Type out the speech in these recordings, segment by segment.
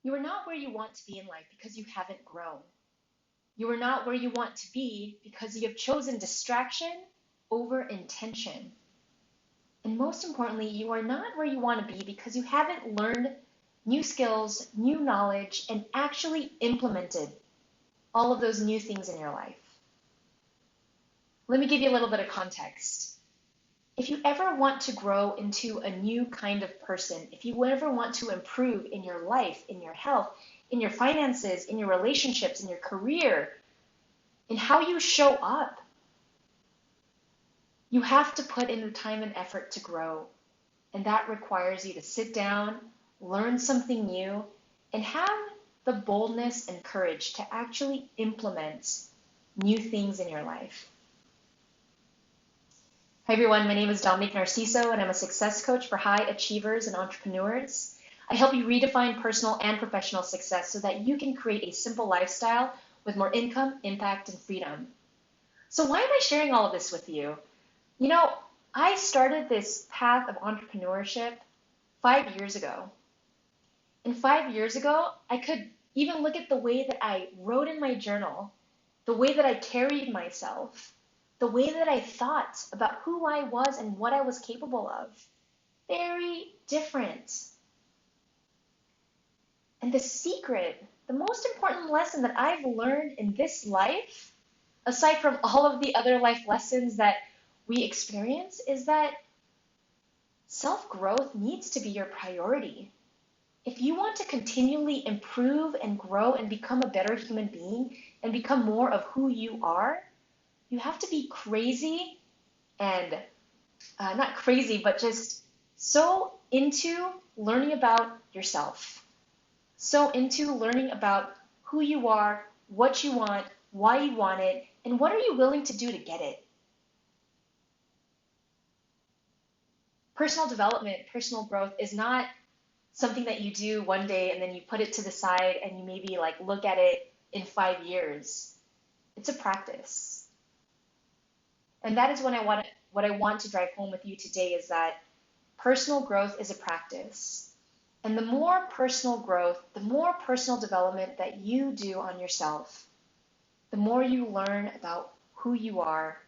You are not where you want to be in life because you haven't grown. You are not where you want to be because you have chosen distraction over intention. And most importantly, you are not where you want to be because you haven't learned new skills, new knowledge, and actually implemented all of those new things in your life. Let me give you a little bit of context. If you ever want to grow into a new kind of person, if you ever want to improve in your life, in your health, in your finances, in your relationships, in your career, in how you show up, you have to put in the time and effort to grow. And that requires you to sit down, learn something new, and have the boldness and courage to actually implement new things in your life. Hi everyone, my name is Dominique Narciso and I'm a success coach for high achievers and entrepreneurs. I help you redefine personal and professional success so that you can create a simple lifestyle with more income, impact, and freedom. So why am I sharing all of this with you? You know, I started this path of entrepreneurship 5 years ago. And 5 years ago, I could even look at the way that I wrote in my journal, the way that I carried myself, the way that I thought about who I was and what I was capable of. Very different. And the secret, the most important lesson that I've learned in this life, aside from all of the other life lessons that we experience, is that self-growth needs to be your priority. If you want to continually improve and grow and become a better human being and become more of who you are, you have to be crazy and not crazy, but just so into learning about yourself, so into learning about who you are, what you want, why you want it, and what are you willing to do to get it. Personal development, personal growth is not something that you do one day and then you put it to the side and you maybe like look at it in 5 years. It's a practice. And that is what I want to drive home with you today is that personal growth is a practice. And the more personal growth, the more personal development that you do on yourself, the more you learn about who you are,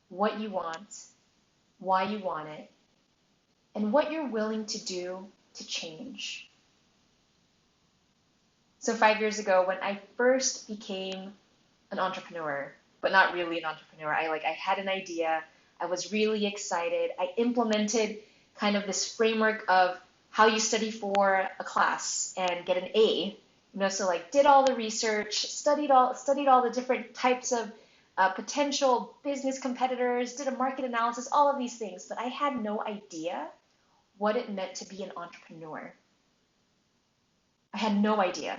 what you want, why you want it, and what you're willing to do to change. So 5 years ago, when I first became an entrepreneur, but not really an entrepreneur, I had an idea, I was really excited, I implemented kind of this framework of how you study for a class and get an A, so like did all the research, studied all the different types of potential business competitors, did a market analysis, all of these things, but I had no idea what it meant to be an entrepreneur. I had no idea.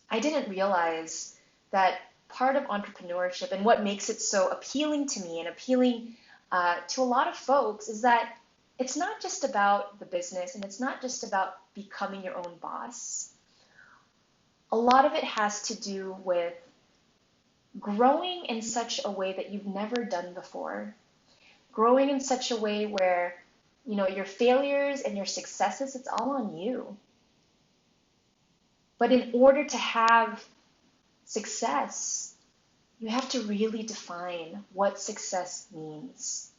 I didn't realize that part of entrepreneurship and what makes it so appealing to me and appealing to a lot of folks is that it's not just about the business and it's not just about becoming your own boss. A lot of it has to do with growing in such a way that you've never done before. Growing in such a way where, your failures and your successes, it's all on you. But in order to have success, you have to really define what success means.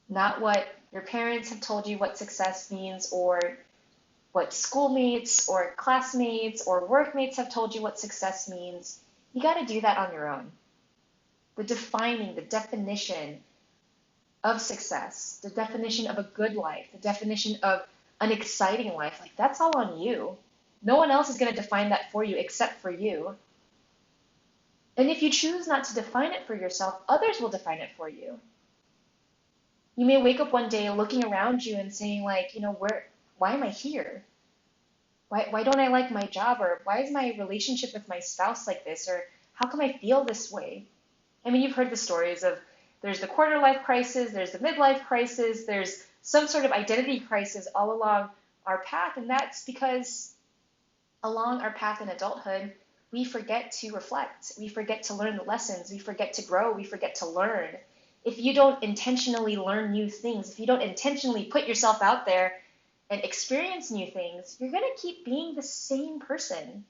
Not what your parents have told you what success means or what schoolmates or classmates or workmates have told you what success means. You got to do that on your own. The definition of success, the definition of a good life, the definition of an exciting life, that's all on you. No one else is going to define that for you except for you. And if you choose not to define it for yourself, others will define it for you. You may wake up one day looking around you and saying why am I here? Why don't I like my job? Or why is my relationship with my spouse like this? Or how come I feel this way? I mean, you've heard the stories of there's the quarter life crisis, there's the midlife crisis, there's some sort of identity crisis all along our path. And that's because along our path in adulthood, we forget to reflect. We forget to learn the lessons. We forget to grow. We forget to learn. If you don't intentionally learn new things, if you don't intentionally put yourself out there and experience new things, you're going to keep being the same person.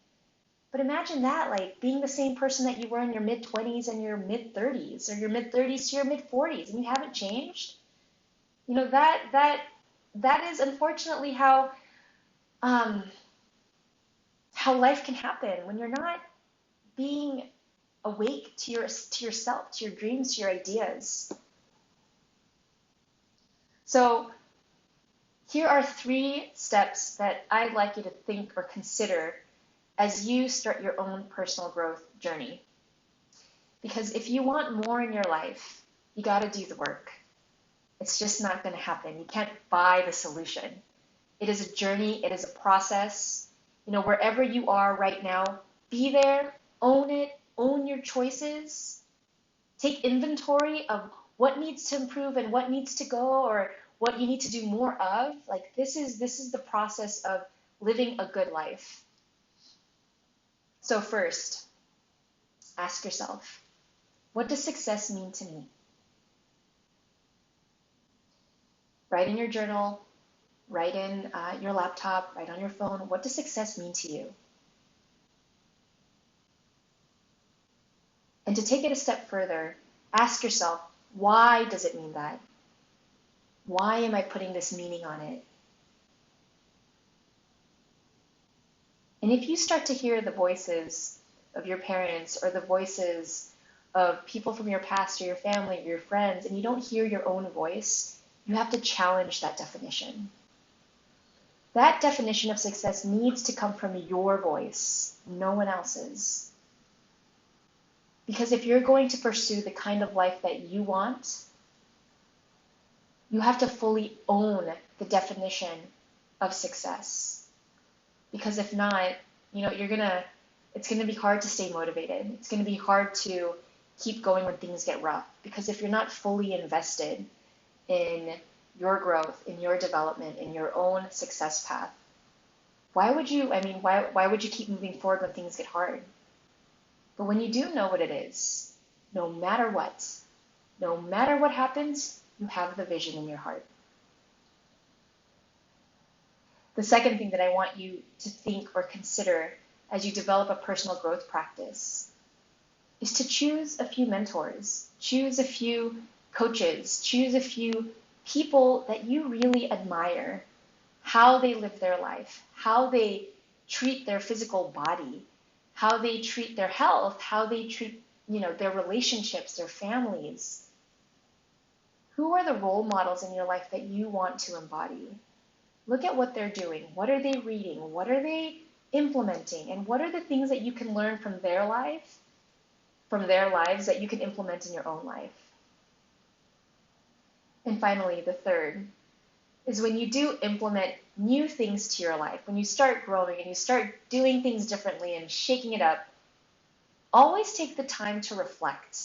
But imagine that, like being the same person that you were in your mid 20s and your mid 30s, or your mid 30s to your mid 40s, and you haven't changed. You know, that is unfortunately um, how life can happen when you're not being awake to yourself, to your dreams, to your ideas. So here are 3 steps that I'd like you to think or consider as you start your own personal growth journey. Because if you want more in your life, you got to do the work. It's just not going to happen. You can't buy the solution. It is a journey. It is a process. You know, wherever you are right now, be there, own it, own your choices, take inventory of what needs to improve and what needs to go, or what you need to do more of. Like this is the process of living a good life. So first, ask yourself, what does success mean to me? Write in your journal, write in your laptop, write on your phone. What does success mean to you? And to take it a step further, ask yourself, why does it mean that? Why am I putting this meaning on it? And if you start to hear the voices of your parents or the voices of people from your past or your family or your friends, and you don't hear your own voice, you have to challenge that definition. That definition of success needs to come from your voice, no one else's. Because if you're going to pursue the kind of life that you want, you have to fully own the definition of success. Because if not, you know, it's gonna be hard to stay motivated. It's gonna be hard to keep going when things get rough. Because if you're not fully invested in your growth, in your development, in your own success path, why would you keep moving forward when things get hard? But when you do know what it is, no matter what happens, you have the vision in your heart. The second thing that I want you to think or consider as you develop a personal growth practice is to choose a few mentors, choose a few coaches, choose a few people that you really admire, how they live their life, how they treat their physical body, how they treat their health, how they treat, you know, their relationships, their families. Who are the role models in your life that you want to embody? Look at what they're doing. What are they reading? What are they implementing? And what are the things that you can learn from their lives that you can implement in your own life? And finally, the third is when you do implement new things to your life, when you start growing and you start doing things differently and shaking it up, always take the time to reflect.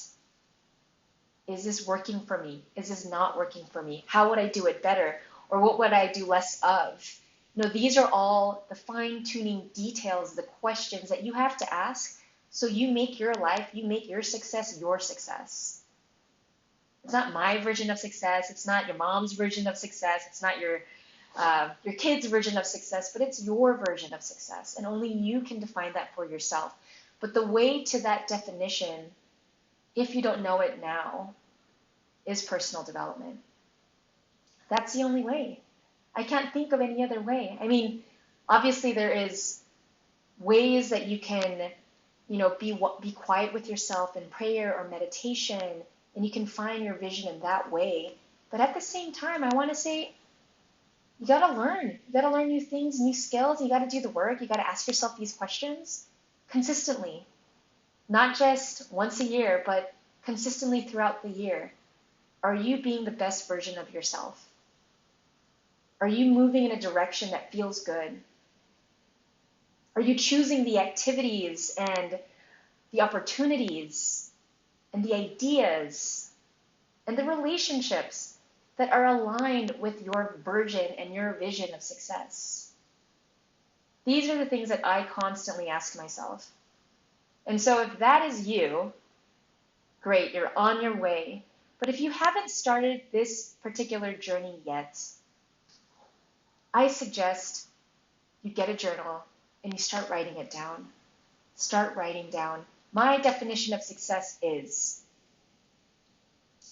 Is this working for me? Is this not working for me? How would I do it better? Or what would I do less of? You know, these are all the fine-tuning details, the questions that you have to ask so you make your life, you make your success your success. It's not my version of success. It's not your mom's version of success. It's not your kid's version of success, but it's your version of success. And only you can define that for yourself. But the way to that definition, if you don't know it now, is personal development. That's the only way. I can't think of any other way. I mean, obviously there is ways that you can, you know, be quiet with yourself in prayer or meditation, and you can find your vision in that way. But at the same time, I want to say, you got to learn. You got to learn new things, new skills. You got to do the work. You got to ask yourself these questions consistently, not just once a year, but consistently throughout the year. Are you being the best version of yourself? Are you moving in a direction that feels good? Are you choosing the activities and the opportunities and the ideas and the relationships that are aligned with your version and your vision of success? These are the things that I constantly ask myself. And so if that is you, great, you're on your way. But if you haven't started this particular journey yet, I suggest you get a journal and you start writing it down. Start writing down. My definition of success is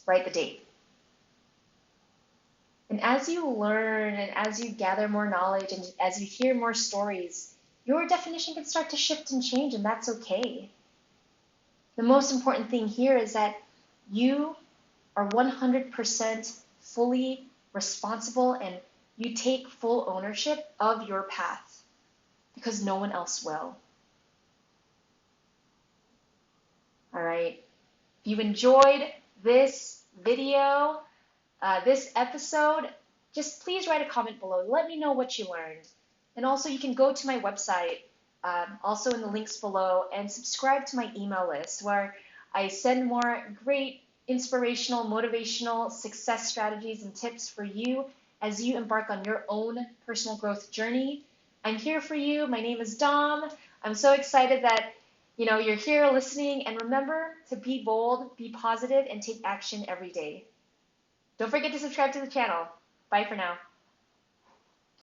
write the date. And as you learn and as you gather more knowledge and as you hear more stories, your definition can start to shift and change, and that's okay. The most important thing here is that you are 100% fully responsible and you take full ownership of your path because no one else will. All right. If you enjoyed this video, this episode, just please write a comment below. Let me know what you learned. And also you can go to my website, also in the links below, and subscribe to my email list where I send more great inspirational, motivational success strategies and tips for you as you embark on your own personal growth journey. I'm here for you. My name is Dom. I'm so excited that you're here listening, and remember to be bold, be positive, and take action every day. Don't forget to subscribe to the channel. Bye for now.